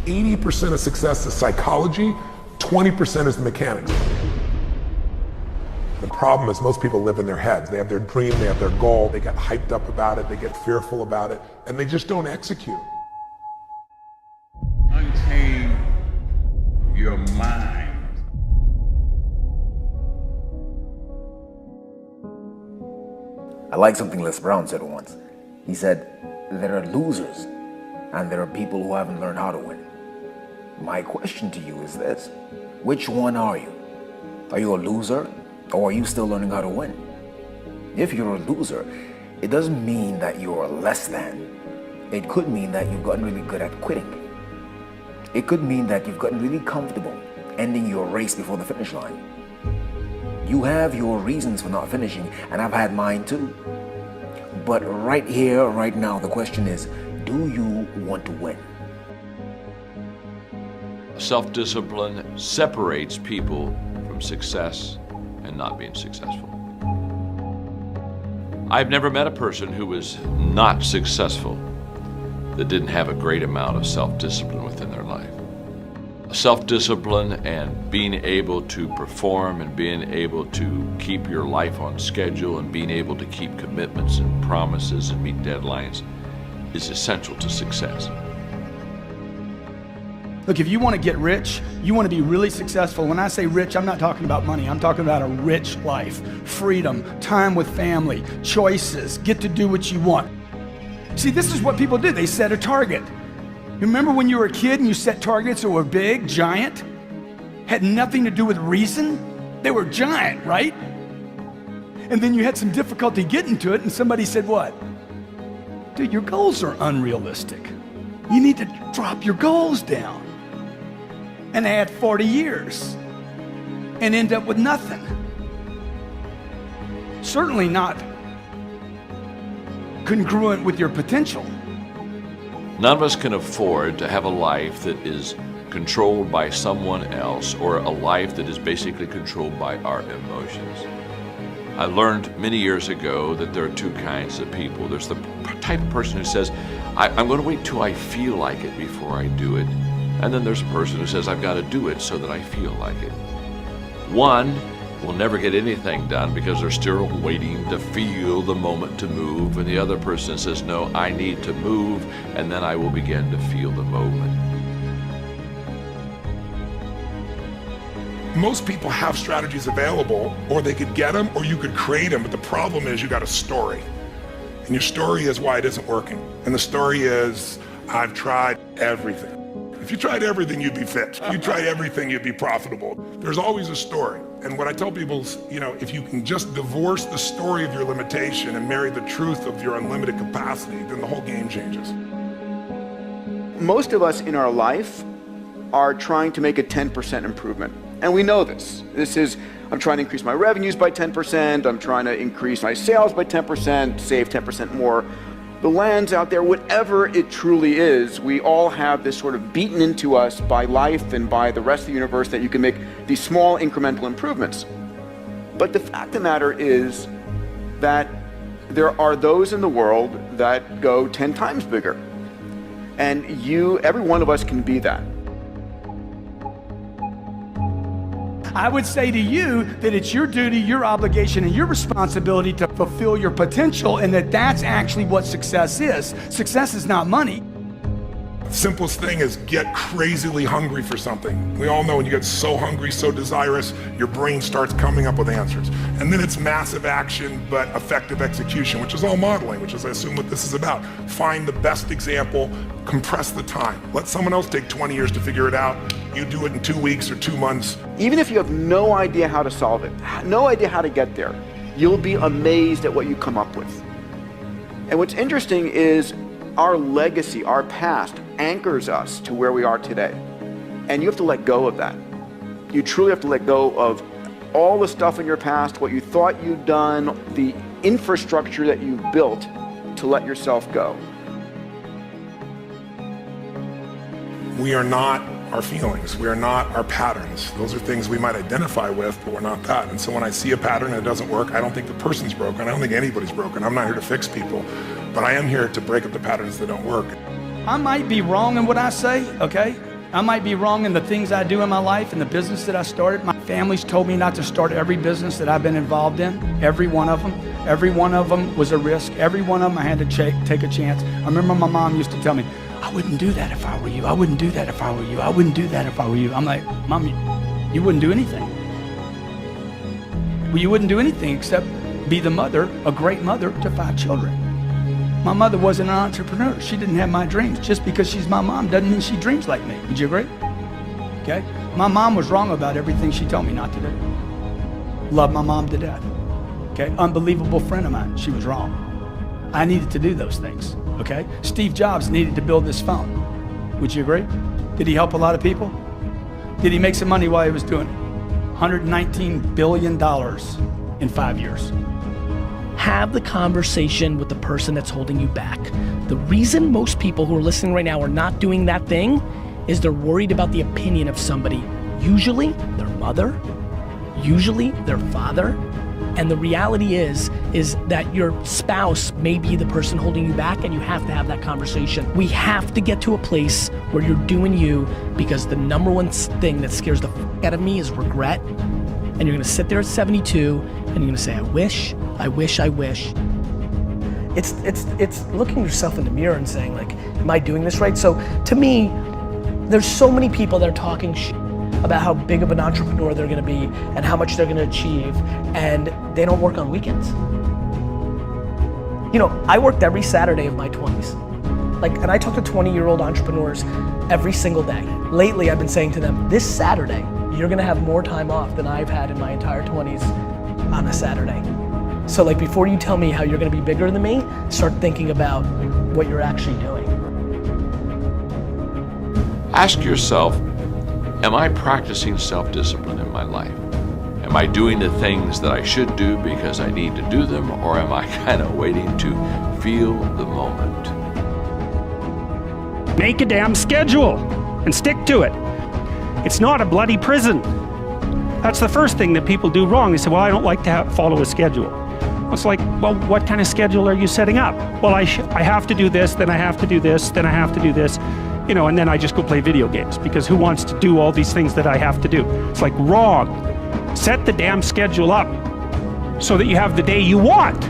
80% of success is psychology, 20% is the mechanics. The problem is most people live in their heads. They have their dream, they have their goal, they get hyped up about it, they get fearful about it, and they just don't execute. Unchain your mind. I like something Les Brown said once. He said, there are losers and there are people who haven't learned how to win. My question to you is this: which one are you? Are you a loser or are you still learning how to win? If you're a loser, it doesn't mean that you're less than. It could mean that you've gotten really good at quitting. It could mean that you've gotten really comfortable ending your race before the finish line. You have your reasons for not finishing, and I've had mine too. But right here, right now, the question is, do you want to win? Self-discipline separates people from success and not being successful. I've never met a person who was not successful that didn't have a great amount of self-discipline within their life. Self-discipline and being able to perform and being able to keep your life on schedule and being able to keep commitments and promises and meet deadlines is essential to success. Look, if you want to get rich, you want to be really successful. When I say rich, I'm not talking about money. I'm talking about a rich life, freedom, time with family, choices, get to do what you want. See, this is what people do. They set a target. You remember when you were a kid and you set targets that were big, giant, had nothing to do with reason? They were giant, right? And then you had some difficulty getting to it and somebody said what? Dude, your goals are unrealistic. You need to drop your goals down. And add 40 years and end up with nothing. Certainly not congruent with your potential. None of us can afford to have a life that is controlled by someone else or a life that is basically controlled by our emotions. I learned many years ago that there are two kinds of people. There's the type of person who says, I'm going to wait till I feel like it before I do it. And then there's a person who says, I've got to do it so that I feel like it. One will never get anything done because they're still waiting to feel the moment to move. And the other person says, no, I need to move, and then I will begin to feel the moment. Most people have strategies available, or they could get them, or you could create them, but the problem is you got a story. And your story is why it isn't working. And the story is, I've tried everything. If you tried everything, you'd be fit. If you tried everything, you'd be profitable. There's always a story. And what I tell people is, if you can just divorce the story of your limitation and marry the truth of your unlimited capacity, then the whole game changes. Most of us in our life are trying to make a 10% improvement. And we know this. This is, I'm trying to increase my revenues by 10%, I'm trying to increase my sales by 10%, save 10% more. The lands out there, whatever it truly is, we all have this sort of beaten into us by life and by the rest of the universe that you can make these small incremental improvements. But the fact of the matter is that there are those in the world that go 10 times bigger. And every one of us can be that. I would say to you that it's your duty, your obligation, and your responsibility to fulfill your potential, and that's actually what success is. Success is not money. The simplest thing is get crazily hungry for something. We all know when you get so hungry, so desirous, your brain starts coming up with answers. And then it's massive action, but effective execution, which is all modeling, which is, I assume, what this is about. Find the best example, compress the time. Let someone else take 20 years to figure it out. You do it in 2 weeks or 2 months. Even if you have no idea how to solve it, no idea how to get there, you'll be amazed at what you come up with. And what's interesting is our legacy, our past, anchors us to where we are today. And you have to let go of that. You truly have to let go of all the stuff in your past, what you thought you'd done, the infrastructure that you've built to let yourself go. We are not our feelings. We are not our patterns. Those are things we might identify with, but we're not that. And so when I see a pattern and it doesn't work, I don't think the person's broken. I don't think anybody's broken. I'm not here to fix people, but I am here to break up the patterns that don't work. I might be wrong in what I say, okay? I might be wrong in the things I do in my life and the business that I started. My family's told me not to start every business that I've been involved in, every one of them. Every one of them was a risk. Every one of them I had to take a chance. I remember my mom used to tell me, I wouldn't do that if I were you. I wouldn't do that if I were you. I wouldn't do that if I were you. I'm like, Mom, you wouldn't do anything. Well, you wouldn't do anything except be the mother, a great mother to 5 children. My mother wasn't an entrepreneur. She didn't have my dreams. Just because she's my mom doesn't mean she dreams like me. Would you agree? Okay? My mom was wrong about everything she told me not to do. Love my mom to death. Okay? Unbelievable friend of mine. She was wrong. I needed to do those things. Okay? Steve Jobs needed to build this phone. Would you agree? Did he help a lot of people? Did he make some money while he was doing it? $119 billion in 5 years. Have the conversation with the person that's holding you back. The reason most people who are listening right now are not doing that thing is they're worried about the opinion of somebody, usually their mother, usually their father. And the reality is that your spouse may be the person holding you back, and you have to have that conversation. We have to get to a place where you're doing you, because the number one thing that scares the fuck out of me is regret. And you're gonna sit there at 72 and you're gonna say, I wish, I wish, I wish. It's looking yourself in the mirror and saying, like, am I doing this right? So to me, there's so many people that are talking shit about how big of an entrepreneur they're gonna be and how much they're gonna achieve, and they don't work on weekends. You know, I worked every Saturday of my 20s. And I talk to 20-year-old entrepreneurs every single day. Lately, I've been saying to them, this Saturday, you're gonna have more time off than I've had in my entire 20s on a Saturday. So like, before you tell me how you're gonna be bigger than me, start thinking about what you're actually doing. Ask yourself, am I practicing self-discipline in my life? Am I doing the things that I should do because I need to do them, or am I kind of waiting to feel the moment? Make a damn schedule and stick to it. It's not a bloody prison. That's the first thing that people do wrong. They say, well, I don't like to follow a schedule. It's like, well, what kind of schedule are you setting up? Well, I have to do this, then I have to do this, then I have to do this, you know, and then I just go play video games, because who wants to do all these things that I have to do? It's like, wrong. Set the damn schedule up so that you have the day you want.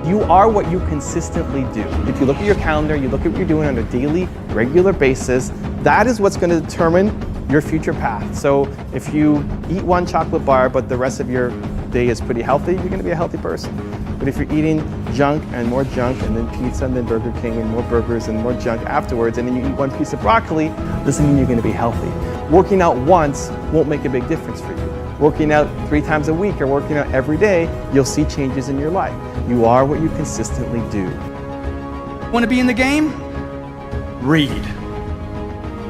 You are what you consistently do. If you look at your calendar, you look at what you're doing on a daily, regular basis, that is what's going to determine your future path. So if you eat one chocolate bar, but the rest of your day is pretty healthy, you're going to be a healthy person. But if you're eating junk and then pizza and then Burger King and more burgers and more junk afterwards, and then you eat one piece of broccoli, doesn't mean you're going to be healthy. Working out once won't make a big difference for you. Working out 3 times a week or working out every day, you'll see changes in your life. You are what you consistently do. Want to be in the game? Read.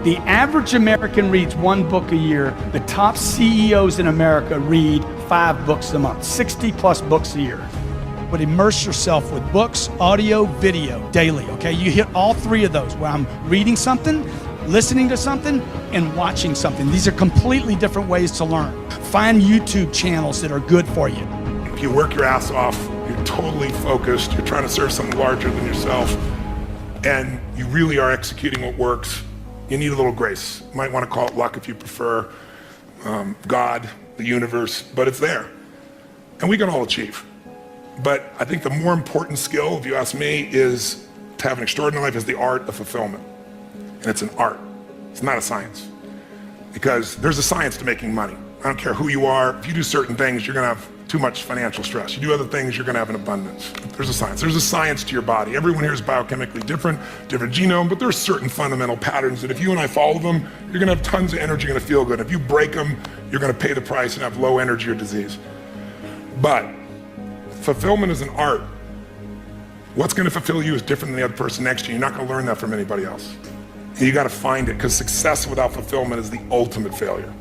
The average American reads 1 book a year. The top CEOs in America read 5 books a month, 60 plus books a year. But immerse yourself with books, audio, video, daily, okay? You hit all 3 of those, where I'm reading something, listening to something, and watching something. These are completely different ways to learn. Find YouTube channels that are good for you. If you work your ass off, you're totally focused, you're trying to serve something larger than yourself, and you really are executing what works, you need a little grace. You might want to call it luck if you prefer, God, the universe, but it's there. And we can all achieve. But I think the more important skill, if you ask me, is to have an extraordinary life, is the art of fulfillment. And it's an art, it's not a science. Because there's a science to making money. I don't care who you are, if you do certain things, you're gonna have too much financial stress. You do other things, you're gonna have an abundance. There's a science. There's a science to your body. Everyone here is biochemically different genome, but there's certain fundamental patterns that if you and I follow them, you're gonna have tons of energy, you're gonna feel good. If you break them, you're gonna pay the price and have low energy or disease. But fulfillment is an art. What's gonna fulfill you is different than the other person next to you. You're not gonna learn that from anybody else. And you gotta find it, because success without fulfillment is the ultimate failure.